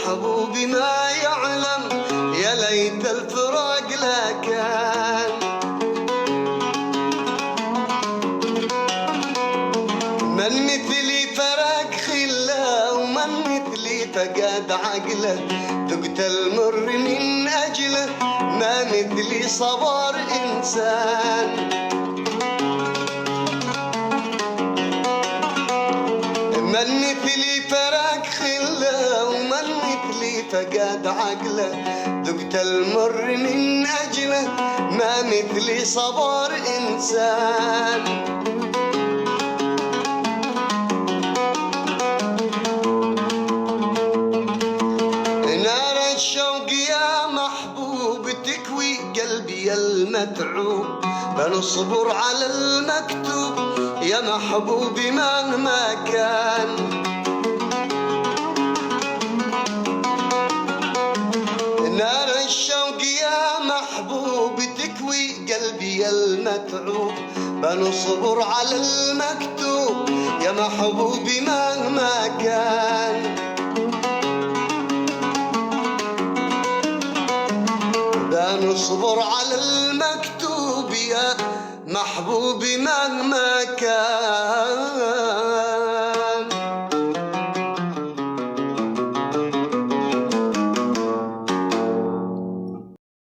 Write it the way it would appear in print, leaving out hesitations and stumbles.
محبوبي ما يعلم، يا ليت الفراق لا كان. من مثلي فرق خله، ومن مثلي فقد عقله، ذقت المر من أجله، ما مثلي صبر إنسان. من مثلي فرق خله، ومن مثلي فقد عقله، ذقت المر من أجله، ما مثلي صبر إنسان. نار الشوق يا محبوب تكوي قلبي المتعوب، بنصبر على المكتوب يا محبوبي مهما كان. نار الشوق يا محبوب تكوي قلبي المتعوب، بنصبر على المكتوب يا محبوبي مهما كان. بنصبر على المكتوب يا محبوبي مهما كان.